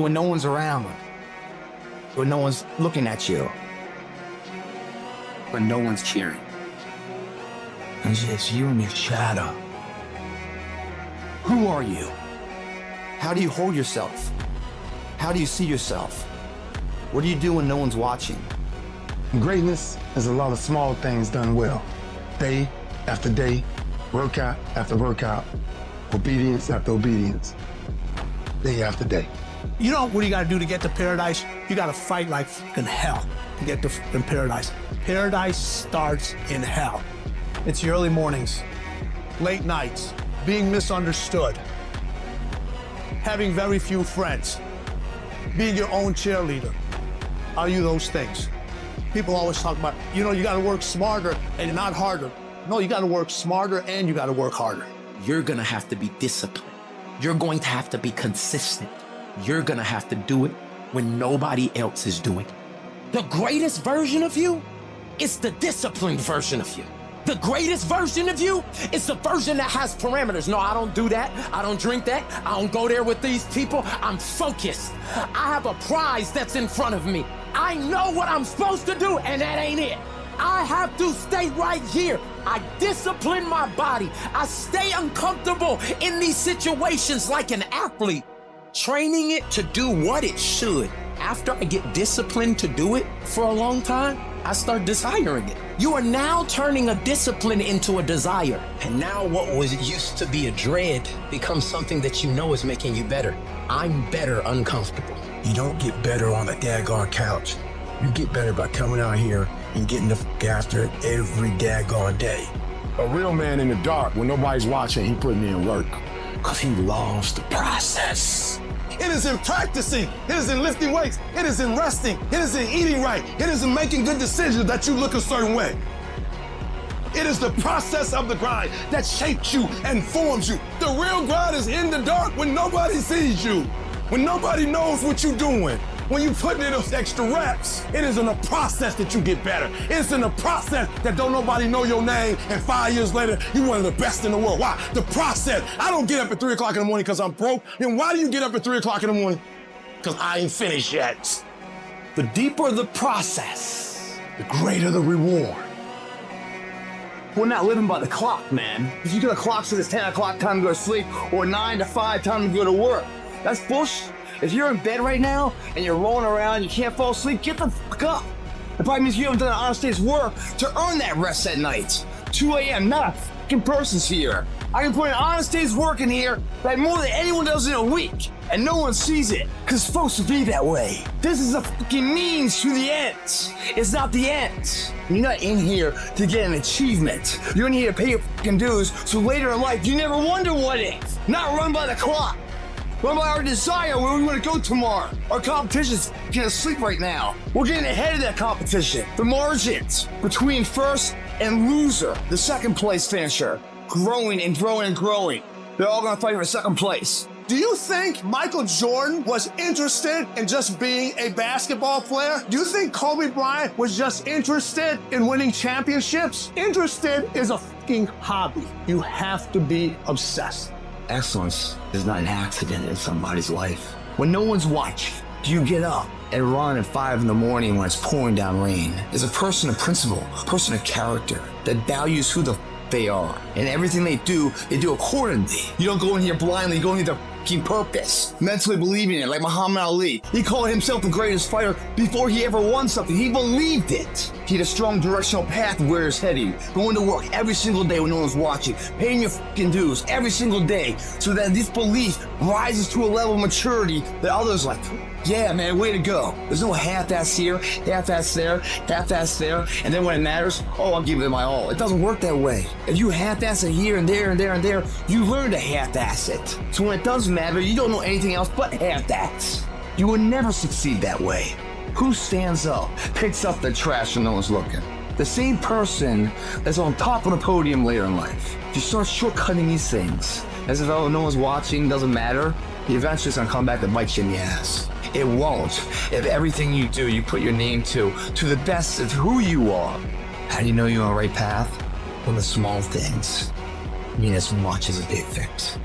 when no one's around, when no one's looking at you, when no one's cheering. It's just you and your shadow. Who are you? How do you hold yourself? How do you see yourself? What do you do when no one's watching? Greatness is a lot of small things done well. Day after day, workout after workout, obedience after obedience, day after day. You know what you gotta do to get to paradise? You gotta fight like fucking hell to get to fucking paradise. Paradise starts in hell. It's your early mornings, late nights, being misunderstood, having very few friends, being your own cheerleader. Are you those things? People always talk about, you know, you gotta work smarter and not harder. No, you gotta work smarter and you gotta work harder. You're gonna have to be disciplined. You're going to have to be consistent. You're gonna have to do it when nobody else is doing it. The greatest version of you is the disciplined version of you. The greatest version of you is the version that has parameters. No, I don't do that. I don't drink that. I don't go there with these people. I'm focused. I have a prize that's in front of me. I know what I'm supposed to do, and that ain't it. I have to stay right here. I discipline my body. I stay uncomfortable in these situations like an athlete, training it to do what it should. After I get disciplined to do it for a long time, I start desiring it. You are now turning a discipline into a desire. And now what was used to be a dread becomes something that you know is making you better. I'm better uncomfortable. You don't get better on a daggone couch. You get better by coming out here and getting the fuck after it every daggone day. A real man in the dark, when nobody's watching, he putting in work. Cause he loves the process. It is in practicing. It is in lifting weights. It is in resting. It is in eating right. It is in making good decisions that you look a certain way. It is the process of the grind that shapes you and forms you. The real grind is in the dark when nobody sees you, when nobody knows what you're doing. When you put in those extra reps, it is in the process that you get better. It's in the process that don't nobody know your name, and 5 years later, you're one of the best in the world. Why? The process. I don't get up at 3 o'clock in the morning because I'm broke. And why do you get up at 3 o'clock in the morning? Because I ain't finished yet. The deeper the process, the greater the reward. We're not living by the clock, man. If you got a clock says it's 10 o'clock, time to go to sleep, or 9 to 5, time to go to work. That's bullshit. If you're in bed right now and you're rolling around, you can't fall asleep, get the fuck up. It probably means you haven't done an honest day's work to earn that rest at night. 2 a.m., not a fucking person's here. I can put an honest day's work in here like more than anyone does in a week, and no one sees it, because it's supposed to be that way. This is a fucking means to the end. It's not the end. You're not in here to get an achievement. You're in here to pay your fucking dues, so later in life, you never wonder what if. Not run by the clock. Run by our desire where we want to go tomorrow. Our competition's getting asleep right now. We're getting ahead of that competition. The margins between first and loser, the second place finisher, growing and growing and growing. They're all gonna fight for second place. Do you think Michael Jordan was interested in just being a basketball player? Do you think Kobe Bryant was just interested in winning championships? Interested is a fucking hobby. You have to be obsessed. Excellence is not an accident in somebody's life. When no one's watching, do you get up and run at 5 in the morning when it's pouring down rain? Is a person of principle, a person of character that values who the they are. And everything they do accordingly. You don't go in here blindly, you go in here to fucking purpose. Mentally believing it, like Muhammad Ali. He called himself the greatest fighter before he ever won something. He believed it. He had a strong directional path of where he's heading. Going to work every single day when no one's watching. Paying your fucking dues every single day. So that this belief rises to a level of maturity that others like, yeah, man, way to go. There's no half-ass here, half-ass there, half-ass there, and then when it matters, oh, I'm giving it my all. It doesn't work that way. If you half-ass it here and there and there and there, you learn to half-ass it. So when it does matter, you don't know anything else but half-ass. You will never succeed that way. Who stands up, picks up the trash when no one's looking? The same person that's on top of the podium later in life. If you start shortcutting these things, as if oh, no one's watching, doesn't matter, eventually it's gonna come back and bite you in the ass. It won't. If everything you do, you put your name to the best of who you are. How do you know you're on the right path? When the small things mean as much as the big things.